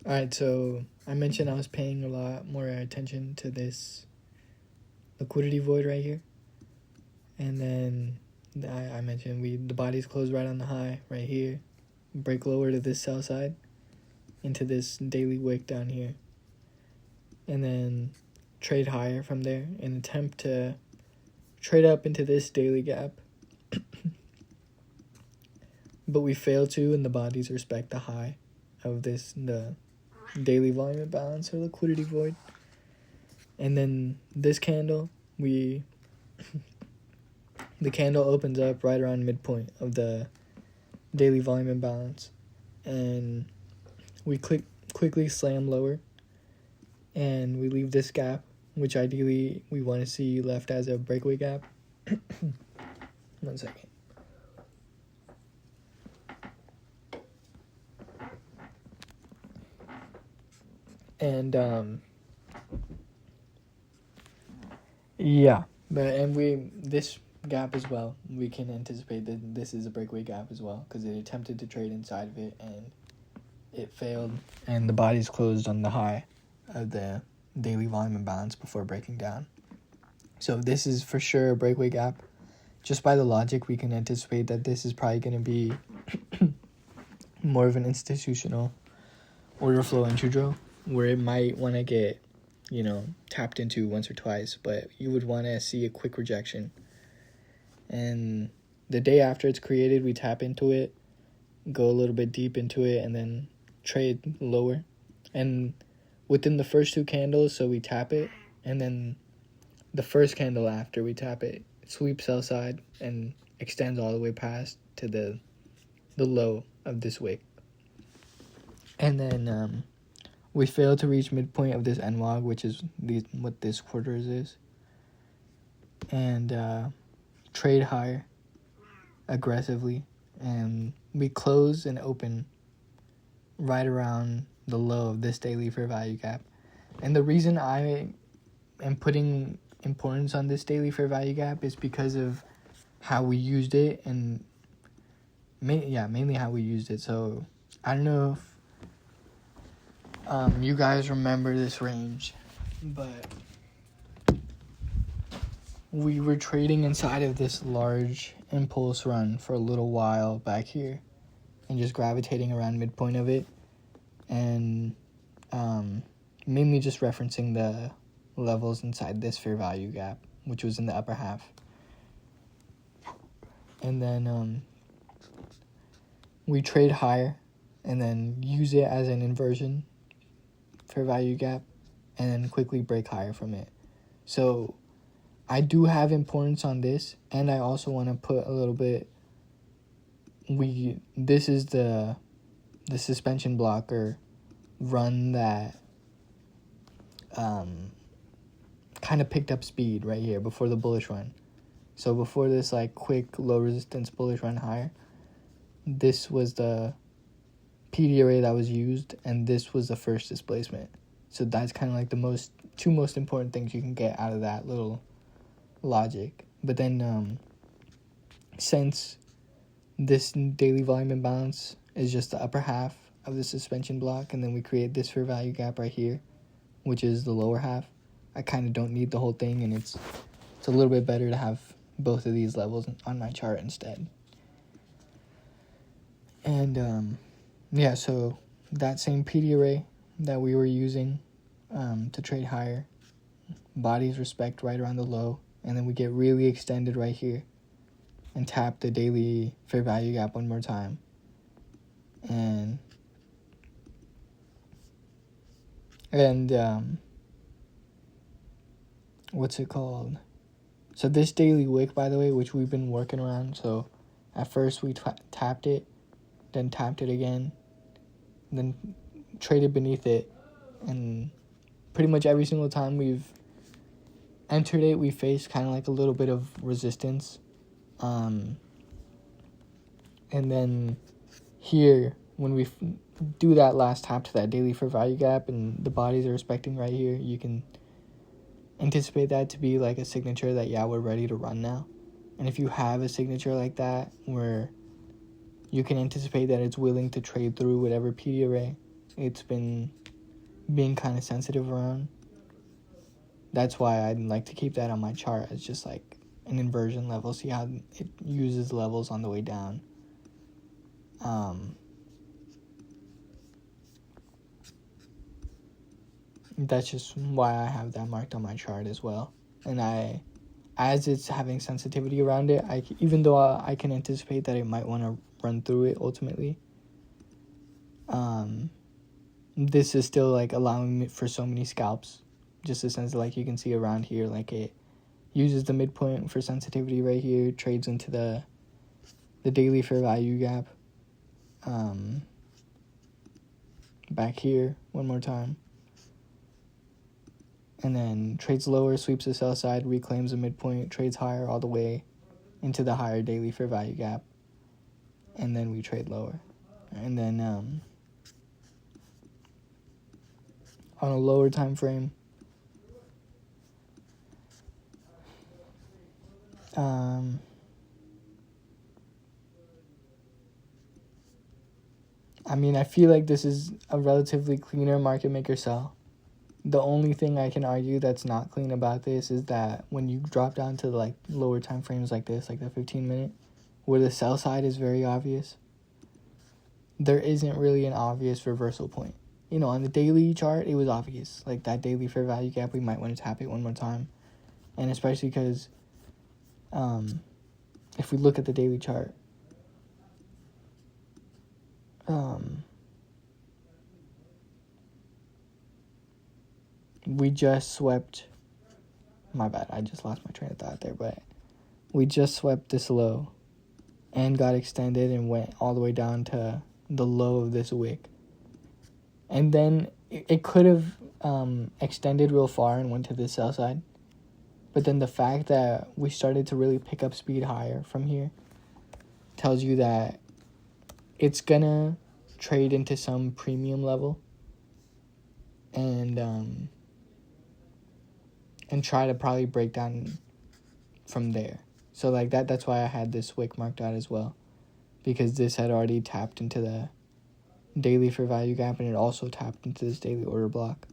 Alright, so I mentioned I was paying a lot more attention to this liquidity void right here. And then I mentioned the body's closed right on the high right here. Break lower to this sell side into this daily wick down here. And then trade higher from there and attempt to trade up into this daily gap. But we fail to, and the bodies respect the high of the daily volume imbalance or liquidity void. And then this candle, the candle opens up right around midpoint of the daily volume imbalance, and we quickly slam lower, and we leave this gap, which ideally we want to see left as a breakaway gap. 1 second. And this gap as well, we can anticipate that this is a breakaway gap as well, because it attempted to trade inside of it and it failed, and the body's closed on the high of the daily volume imbalance before breaking down. So this is for sure a breakaway gap. Just by the logic, we can anticipate that this is probably going to be more of an institutional order flow entry drill, where it might want to get, tapped into once or twice, but you would want to see a quick rejection. And the day after it's created, we tap into it, go a little bit deep into it, and then trade lower. And within the first two candles, so we tap it, and then the first candle after we tap it, sweeps sell side and extends all the way past to the low of this wick. And then we fail to reach midpoint of this NWOG, which is what this quarters is. And trade higher aggressively. And we close and open right around the low of this daily fair value gap. And the reason I am putting importance on this daily fair value gap is because of how we used it, and mainly how we used it. So I don't know if you guys remember this range, but we were trading inside of this large impulse run for a little while back here and just gravitating around midpoint of it, and mainly just referencing the levels inside this fair value gap, which was in the upper half. And then we trade higher and then use it as an inversion fair value gap, and then quickly break higher from it. So I do have importance on this, and I also want to put a little bit, this is the suspension blocker run that kind of picked up speed right here before the bullish run. So before this quick low resistance bullish run higher, this was the PD array that was used, and this was the first displacement. So that's kind of the two most important things you can get out of that little logic. But then since this daily volume imbalance is just the upper half of the suspension block, and then we create this fair value gap right here, which is the lower half, I kind of don't need the whole thing, and it's a little bit better to have both of these levels on my chart instead. And so that same PD array that we were using to trade higher, bodies respect right around the low, and then we get really extended right here and tap the daily fair value gap one more time. And what's it called? So this daily wick, by the way, which we've been working around, so at first we tapped it, then tapped it again, then traded beneath it, and pretty much every single time we've entered it, we faced kind of a little bit of resistance. And then here, when we do that last tap to that daily fair value gap and the bodies are respecting right here, you can anticipate that to be a signature that, we're ready to run now. And if you have a signature like that where you can anticipate that it's willing to trade through whatever PD array it's been being kind of sensitive around. That's why I'd like to keep that on my chart as just like an inversion level. See how it uses levels on the way down. That's just why I have that marked on my chart as well. And as it's having sensitivity around it, even though I can anticipate that it might want to run through it ultimately, this is still like allowing me for so many scalps, just a sense like you can see around here, like it uses the midpoint for sensitivity right here, trades into the daily fair value gap, back here one more time, and then trades lower, sweeps the sell side, reclaims the midpoint, trades higher all the way into the higher daily fair value gap, and then we trade lower. And then on a lower time frame, I mean, I feel like this is a relatively cleaner market maker sell. The only thing I can argue that's not clean about this is that when you drop down to like lower time frames like this, like the 15-minute, where the sell side is very obvious, there isn't really an obvious reversal point. You know, on the daily chart, it was obvious. Like that daily fair value gap, we might want to tap it one more time. And especially because if we look at the daily chart, we just swept, my bad, I just lost my train of thought there, but we just swept this low and got extended and went all the way down to the low of this wick. And then it could have extended real far and went to the sell side. But then the fact that we started to really pick up speed higher from here tells you that it's gonna trade into some premium level and try to probably break down from there. So like that's why I had this wick marked out as well, because this had already tapped into the daily fair value gap and it also tapped into this daily order block.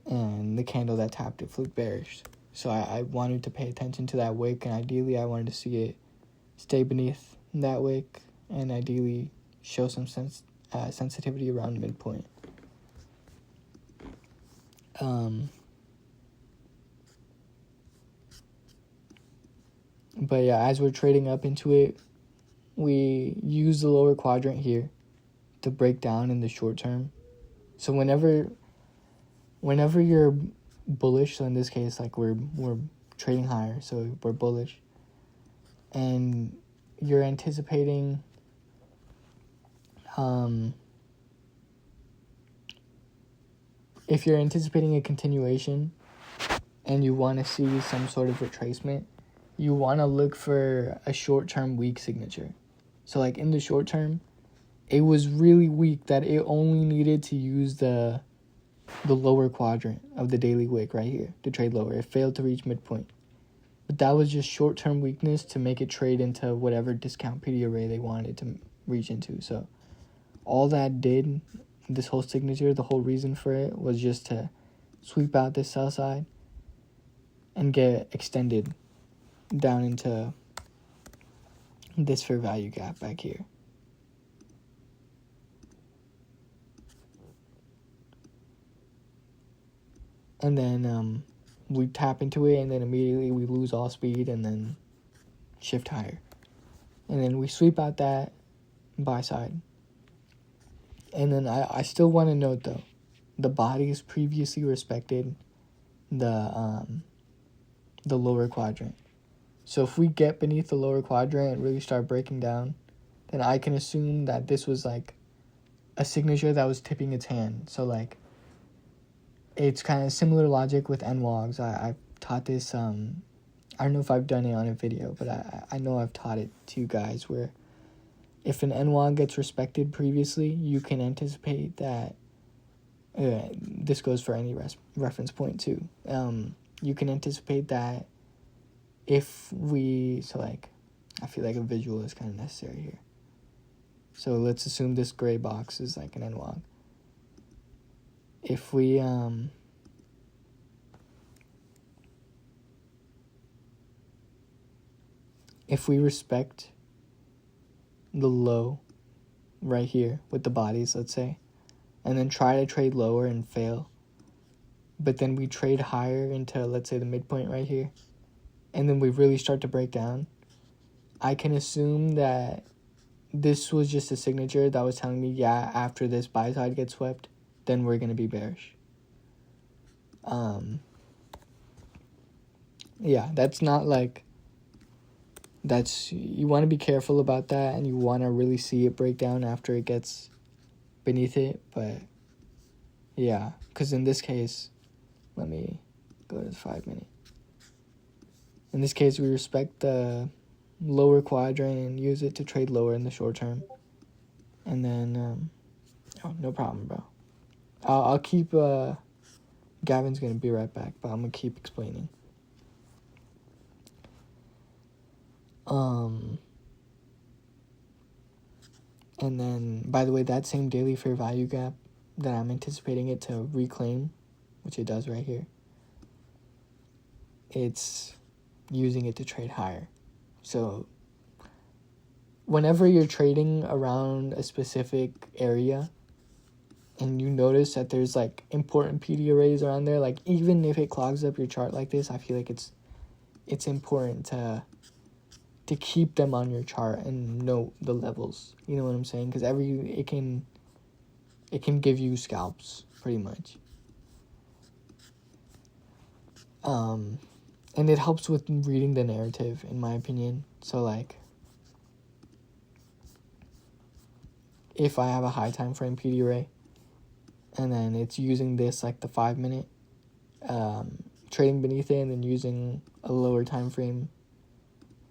And the candle that tapped it flipped bearish. So I wanted to pay attention to that wick, and ideally I wanted to see it stay beneath that wick and ideally show some sensitivity around midpoint. But yeah, as we're trading up into it, we use the lower quadrant here to break down in the short term. So whenever you're bullish, so in this case, like we're trading higher, so we're bullish, and you're anticipating if you're anticipating a continuation and you want to see some sort of retracement, you want to look for a short-term weak signature. So like in the short term, it was really weak that it only needed to use the lower quadrant of the daily wick right here to trade lower. It failed to reach midpoint. But that was just short-term weakness to make it trade into whatever discount PD array they wanted to reach into. So all that did, this whole signature, the whole reason for it was just to sweep out this sell side and get extended down into this fair value gap back here. And then we tap into it, and then immediately we lose all speed and then shift higher. And then we sweep out that buy side. And then I still want to note, though, the bodies previously respected the lower quadrant. So if we get beneath the lower quadrant and really start breaking down, then I can assume that this was like a signature that was tipping its hand. So like, it's kind of similar logic with NWOGs. I've taught this, I don't know if I've done it on a video, but I know I've taught it to you guys, where if an NWOG gets respected previously, you can anticipate that, this goes for any reference point too, you can anticipate that if we, so like, I feel like a visual is kind of necessary here. So let's assume this gray box is like an analog. If we respect the low right here with the bodies, let's say, and then try to trade lower and fail, but then we trade higher into, let's say, the midpoint right here, and then we really start to break down, I can assume that this was just a signature that was telling me, yeah, after this buy side gets swept, then we're going to be bearish. Yeah, that's not like, you want to be careful about that, and you want to really see it break down after it gets beneath it. But yeah, because in this case, let me go to the 5 minute. In this case, we respect the lower quadrant and use it to trade lower in the short term. And then, oh, no problem, bro. I'll keep, Gavin's going to be right back, but I'm going to keep explaining. And then, by the way, that same daily fair value gap that I'm anticipating it to reclaim, which it does right here, it's using it to trade higher. So whenever you're trading around a specific area and you notice that there's like important PD arrays around there, like even if it clogs up your chart like this, I feel like it's important to keep them on your chart and note the levels. You know what I'm saying? Because it can give you scalps pretty much. And it helps with reading the narrative, in my opinion. So like, if I have a high time frame PD array, and then it's using this like the 5 minute, trading beneath it, and then using a lower time frame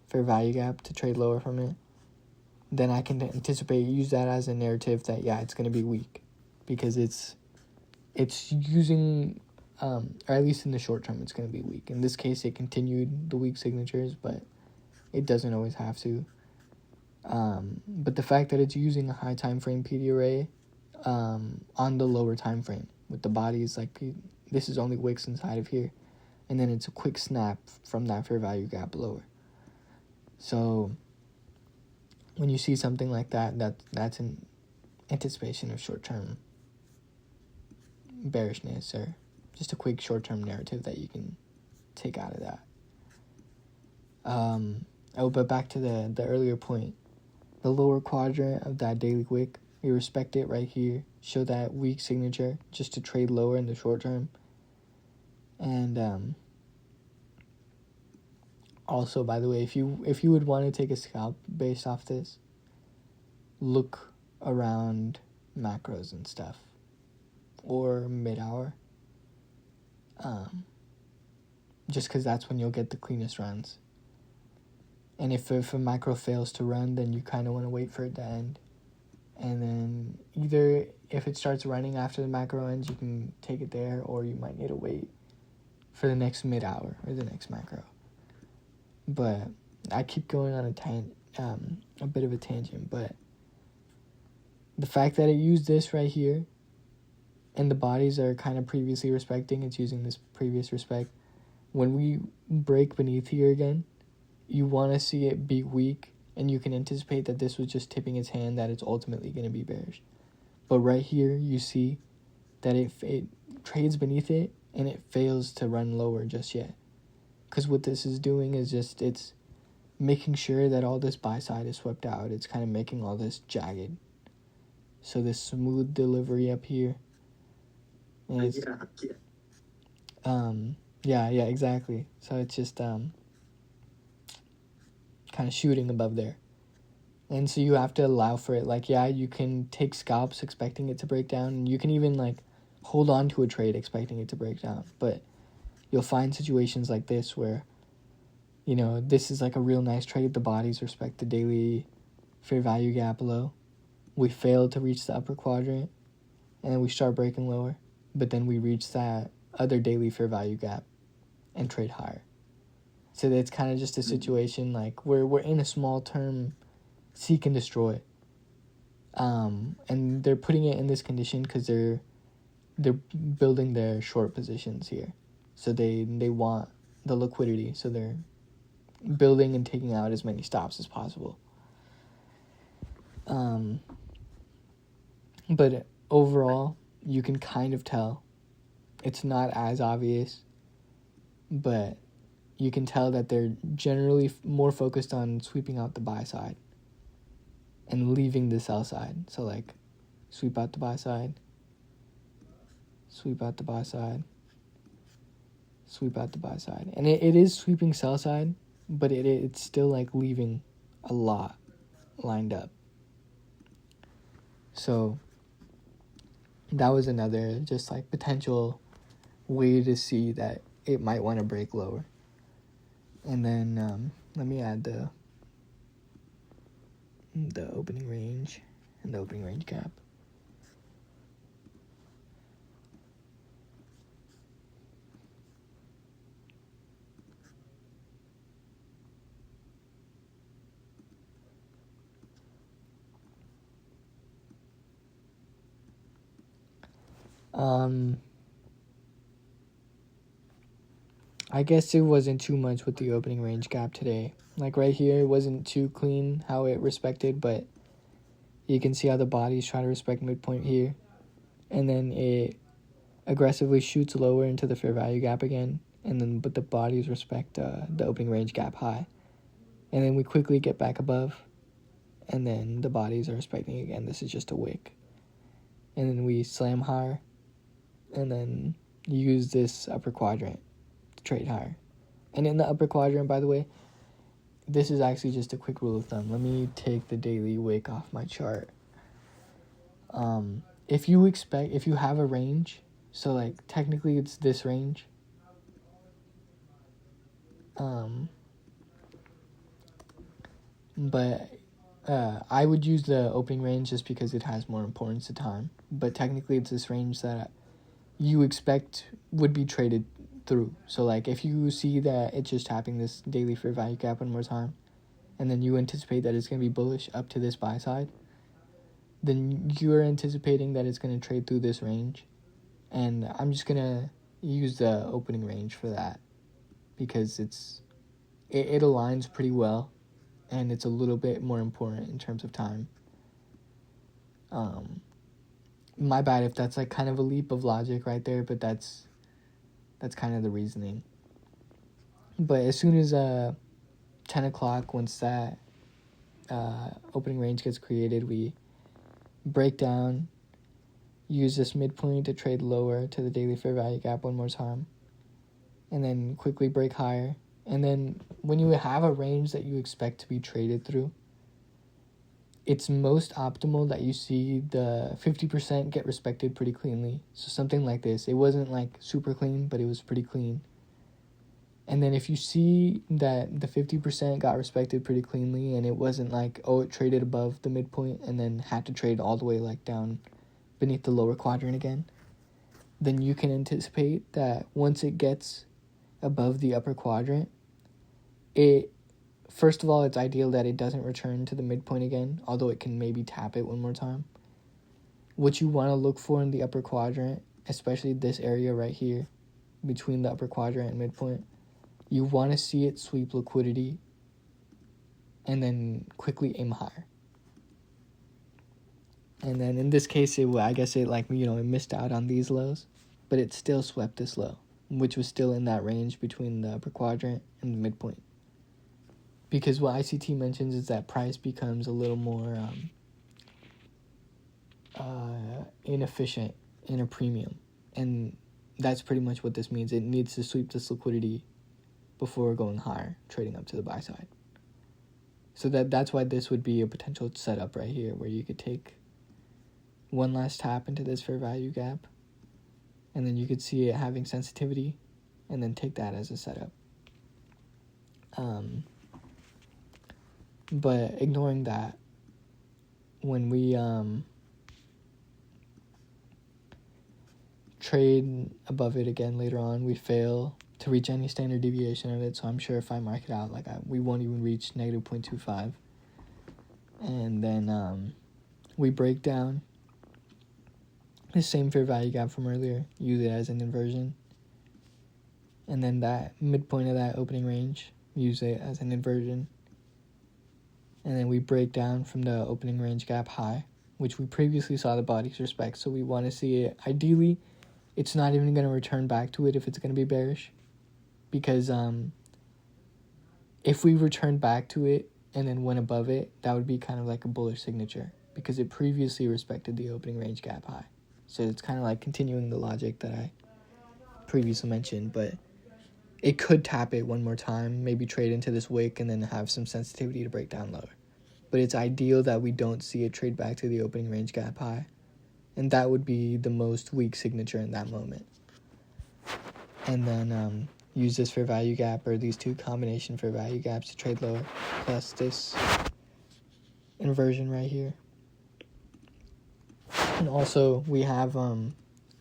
fair value gap to trade lower from it, then I can use that as a narrative that, yeah, it's going to be weak, because it's using, or at least in the short term, it's going to be weak. In this case, it continued the weak signatures, but it doesn't always have to. But the fact that it's using a high time frame PD array on the lower time frame with the bodies, like this is only wicks inside of here, and then it's a quick snap from that fair value gap lower. So when you see something like that, that's an anticipation of short-term bearishness, or just a quick short-term narrative that you can take out of that. But back to the earlier point, the lower quadrant of that daily wick, we respect it right here, show that weak signature just to trade lower in the short term. And also, by the way, if you would want to take a scalp based off this, look around macros and stuff, or mid-hour, just because that's when you'll get the cleanest runs. And if a macro fails to run, then you kind of want to wait for it to end. And then either if it starts running after the macro ends, you can take it there, or you might need to wait for the next mid-hour or the next macro. But I keep going on a bit of a tangent, but the fact that it used this right here, and the bodies are kind of previously respecting, it's using this previous respect. When we break beneath here again, you want to see it be weak, and you can anticipate that this was just tipping its hand that it's ultimately going to be bearish. But right here, you see that it trades beneath it, and it fails to run lower just yet. Because what this is doing is just, it's making sure that all this buy side is swept out. It's kind of making all this jagged. So this smooth delivery up here. And it's, yeah, exactly. So it's just kind of shooting above there. And so you have to allow for it. Like, yeah, you can take scalps expecting it to break down. And you can even, like, hold on to a trade expecting it to break down. But you'll find situations like this where, you know, this is like a real nice trade. The bodies respect the daily fair value gap low. We fail to reach the upper quadrant, and then we start breaking lower. But then we reach that other daily fair value gap and trade higher. So that's kind of just a situation like we're in a small term seek and destroy. And they're putting it in this condition because they're building their short positions here. So they want the liquidity. So they're building and taking out as many stops as possible. But overall, you can kind of tell. It's not as obvious, but you can tell that they're generally more focused on sweeping out the buy side and leaving the sell side. So like sweep out the buy side, sweep out the buy side, sweep out the buy side. And it is sweeping sell side, but it's still like leaving a lot lined up. So that was another just like potential way to see that it might want to break lower. And then let me add the opening range and the opening range gap. I guess it wasn't too much with the opening range gap today. Like right here, it wasn't too clean how it respected, but you can see how the bodies try to respect midpoint here. And then it aggressively shoots lower into the fair value gap again. And then, but the bodies respect the opening range gap high. And then we quickly get back above. And then the bodies are respecting again. This is just a wick. And then we slam higher. And then use this upper quadrant to trade higher. And in the upper quadrant, by the way, this is actually just a quick rule of thumb. Let me take the daily wick off my chart. If you have a range, so like technically it's this range. But I would use the opening range just because it has more importance to time. But technically it's this range that you expect would be traded through. So like if you see that it's just tapping this daily fair value gap one more time, and then you anticipate that it's going to be bullish up to this buy side, then you're anticipating that it's going to trade through this range. And I'm just going to use the opening range for that because it aligns pretty well and it's a little bit more important in terms of time. My bad if that's like kind of a leap of logic right there, but that's kind of the reasoning. But as soon as 10 o'clock, once that opening range gets created, we break down, use this midpoint to trade lower to the daily fair value gap one more time, and then quickly break higher. And then when you have a range that you expect to be traded through, it's most optimal that you see the 50% get respected pretty cleanly. So something like this. It wasn't like super clean, but it was pretty clean. And then if you see that the 50% got respected pretty cleanly and it wasn't like, oh, it traded above the midpoint and then had to trade all the way like down beneath the lower quadrant again, then you can anticipate that once it gets above the upper quadrant, first of all, it's ideal that it doesn't return to the midpoint again, although it can maybe tap it one more time. What you want to look for in the upper quadrant, especially this area right here, between the upper quadrant and midpoint, you want to see it sweep liquidity and then quickly aim higher. And then in this case, it missed out on these lows, but it still swept this low, which was still in that range between the upper quadrant and the midpoint. Because what ICT mentions is that price becomes a little more inefficient in a premium. And that's pretty much what this means. It needs to sweep this liquidity before going higher, trading up to the buy side. So that's why this would be a potential setup right here, where you could take one last tap into this fair value gap, and then you could see it having sensitivity, and then take that as a setup. But ignoring that, when we trade above it again later on, we fail, to reach any standard deviation of it. So I'm sure if I mark it out, we won't even reach negative 0.25. And then we break down the same fair value gap from earlier, use it as an inversion. And then that midpoint of that opening range, use it as an inversion. And then we break down from the opening range gap high, which we previously saw the bodies respect. So we want to see it. Ideally, it's not even going to return back to it if it's going to be bearish. Because if we return back to it and then went above it, that would be kind of like a bullish signature. Because it previously respected the opening range gap high. So it's kind of like continuing the logic that I previously mentioned. But it could tap it one more time, maybe trade into this wick and then have some sensitivity to break down lower. But it's ideal that we don't see it trade back to the opening range gap high. And that would be the most weak signature in that moment. And then use this fair value gap or these two combination fair value gaps to trade lower, plus this inversion right here. And also we have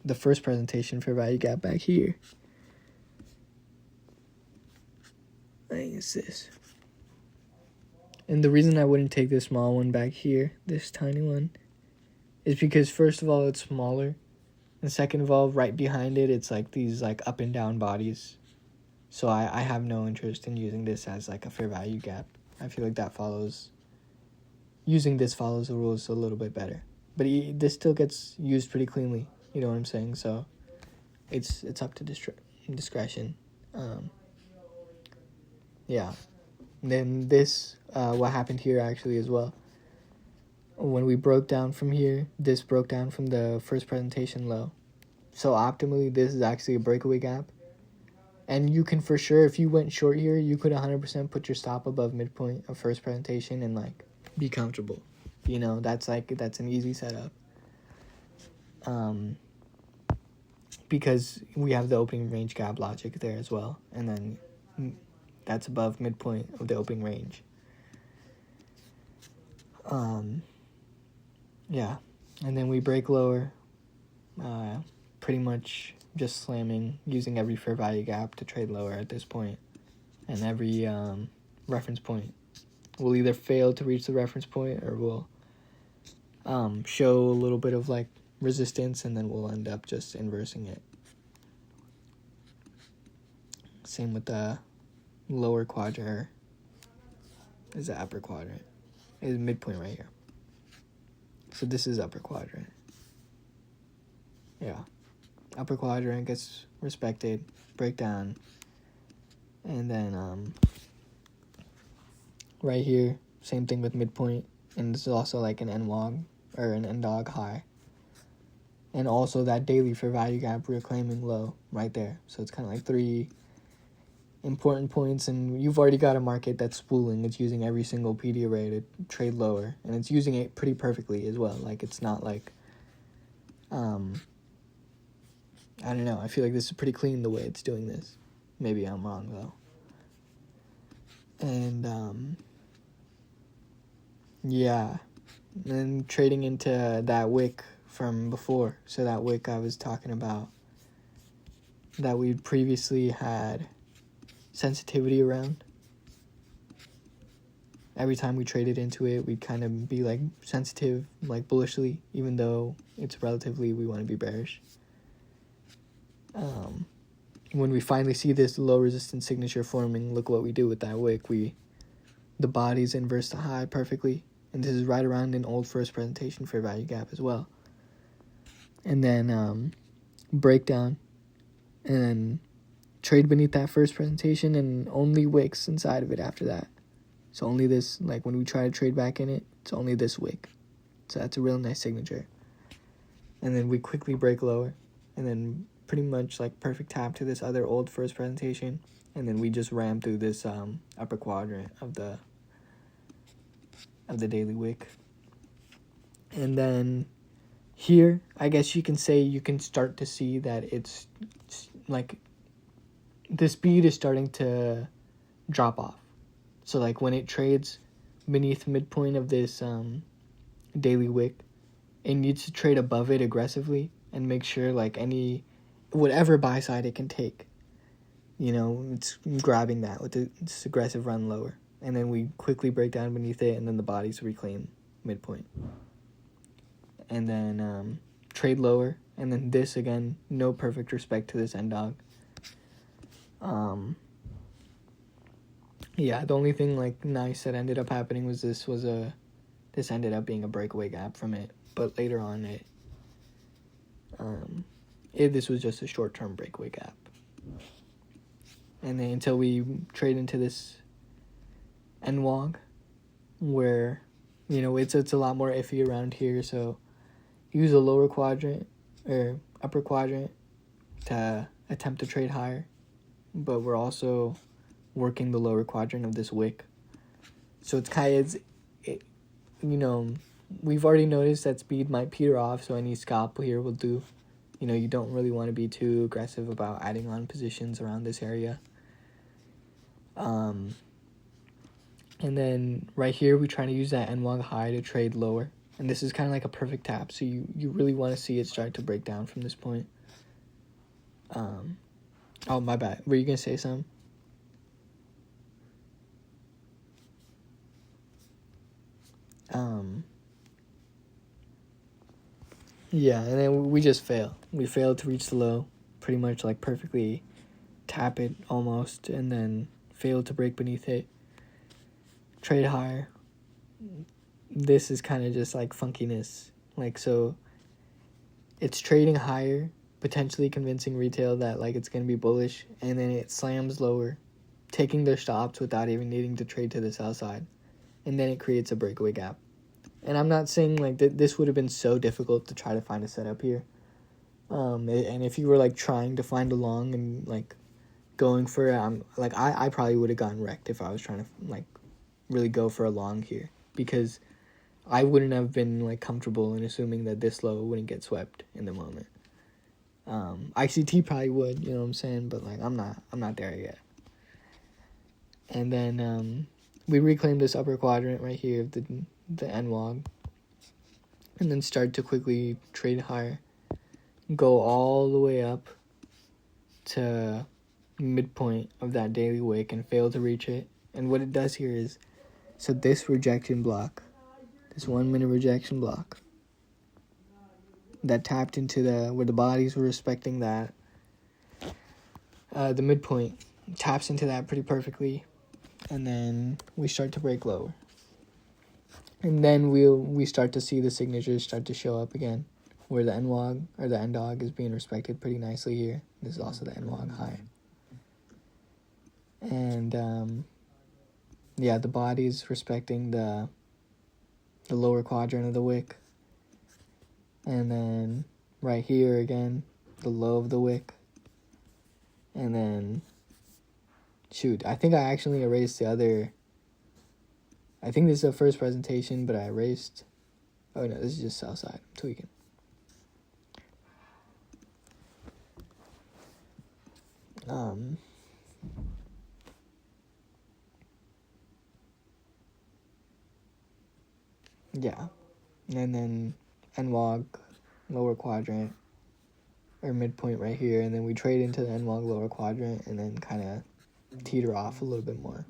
the first presentation fair value gap back here. I think it's this. And the reason I wouldn't take this small one back here, this tiny one, is because first of all, it's smaller. And second of all, right behind it, it's like these like up and down bodies. So I have no interest in using this as like a fair value gap. I feel like using this follows the rules a little bit better. But this still gets used pretty cleanly. You know what I'm saying? So it's up to discretion. Yeah. And then this, what happened here actually as well. When we broke down from here, this broke down from the first presentation low. So optimally, this is actually a breakaway gap. And you can for sure, if you went short here, you could 100% put your stop above midpoint of first presentation and like be comfortable. You know, that's an easy setup. Because we have the opening range gap logic there as well. And then that's above midpoint of the opening range. Yeah. And then we break lower. Pretty much just slamming, using every fair value gap to trade lower at this point. And every reference point. We'll either fail to reach the reference point or we'll show a little bit of like resistance and then we'll end up just inversing it. Same with the lower quadrant. Is the upper quadrant. Is midpoint right here. So this is upper quadrant. Yeah. Upper quadrant gets respected, break down. And then right here, same thing with midpoint. And this is also like an NWOG or an NDOG high. And also that daily fair value gap reclaiming low right there. So it's kind of like three important points, and you've already got a market that's spooling. It's using every single PD array to trade lower, and it's using it pretty perfectly as well. Like it's not like I don't know, I feel like this is pretty clean the way it's doing this. Maybe I'm wrong though. And yeah, and then trading into that wick from before. So that wick I was talking about that we previously had sensitivity around. Every time we traded into it, we'd kind of be like sensitive, like bullishly, even though it's relatively we want to be bearish. When we finally see this low resistance signature forming, look what we do with that wick. The bodies inverse the high perfectly, and this is right around an old first presentation fair value gap as well. And then breakdown, and then trade beneath that first presentation, and only wicks inside of it after that. So only this, like when we try to trade back in it, it's only this wick. So that's a real nice signature. And then we quickly break lower, and then pretty much like perfect tap to this other old first presentation, and then we just ram through this upper quadrant of the daily wick. And then here, I guess you can say you can start to see that it's like the speed is starting to drop off. So like when it trades beneath midpoint of this daily wick, it needs to trade above it aggressively and make sure like whatever buy side it can take. it's grabbing that with this aggressive run lower. And then we quickly break down beneath it, and then the bodies reclaim midpoint. And then trade lower, and then this again, no perfect respect to this end dog. The only thing nice that ended up happening was this ended up being a breakaway gap from it, but later on this was just a short-term breakaway gap. And then until we trade into this NWOG, where it's a lot more iffy around here, so use a lower quadrant or upper quadrant to attempt to trade higher, but we're also working the lower quadrant of this wick. So we've already noticed that speed might peter off, so any scalp here will do. You don't really want to be too aggressive about adding on positions around this area. And then right here, we try to use that NWOG high to trade lower. And this is kind of like a perfect tap, so you really want to see it start to break down from this point. Oh, my bad. Were you going to say something? And then we just fail. We fail to reach the low, pretty much perfectly tap it almost, and then fail to break beneath it. Trade higher. This is kind of just funkiness. So it's trading higher, potentially convincing retail that it's going to be bullish, and then it slams lower, taking their stops without even needing to trade to the sell side, and then it creates a breakaway gap. And I'm not saying this would have been so difficult to try to find a setup here. And if you were trying to find a long and going for it, I probably would have gotten wrecked if I was trying to really go for a long here, because I wouldn't have been comfortable in assuming that this low wouldn't get swept in the moment. ICT probably would, you know what I'm saying, but I'm not there yet. And then we reclaim this upper quadrant right here of the NWOG, and then start to quickly trade higher, go all the way up to midpoint of that daily wick and fail to reach it. And what it does here is, so this rejection block, this 1 minute rejection block that tapped into where the bodies were respecting that, the midpoint taps into that pretty perfectly, and then we start to break lower. And then we start to see the signatures start to show up again, where the NWOG or the NDOG is being respected pretty nicely here. This is also the NWOG high. And the body's respecting the lower quadrant of the wick. And then right here again, the low of the wick. And then, I think I actually erased the other. I think this is the first presentation, but I erased. Oh no, this is just south side. I'm tweaking. And then NWOG lower quadrant or midpoint right here, and then we trade into the NWOG lower quadrant and then kind of teeter off a little bit more.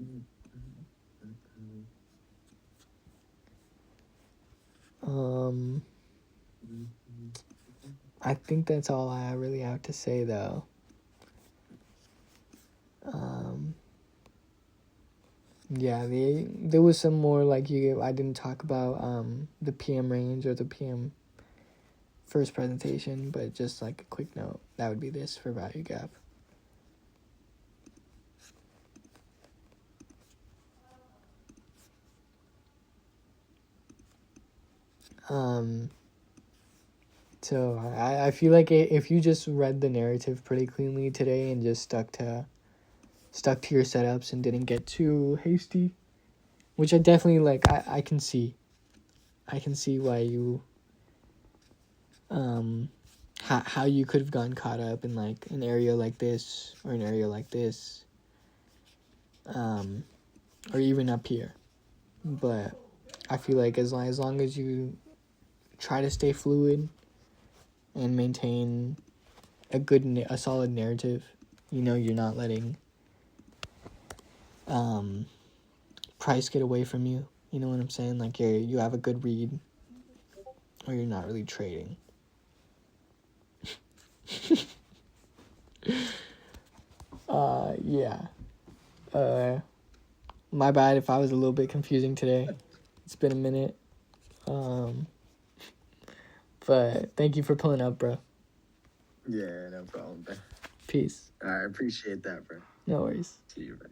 I think that's all I really have to say, though. There was some more I didn't talk about the PM range or the PM first presentation, but just a quick note, that would be this for value gap. So I feel like if you just read the narrative pretty cleanly today and just stuck to your setups and didn't get too hasty, which I definitely I can see why you how you could have gotten caught up in an area like this or an area like this, or even up here. But I feel as long as you try to stay fluid and maintain a solid narrative, You know you're not letting price get away from you. You know what I'm saying? Like you have a good read, or you're not really trading. Yeah. My bad if I was a little bit confusing today. It's been a minute. But thank you for pulling up, bro. Yeah, no problem, bro. Peace. I appreciate that, bro. No worries. See you, bro.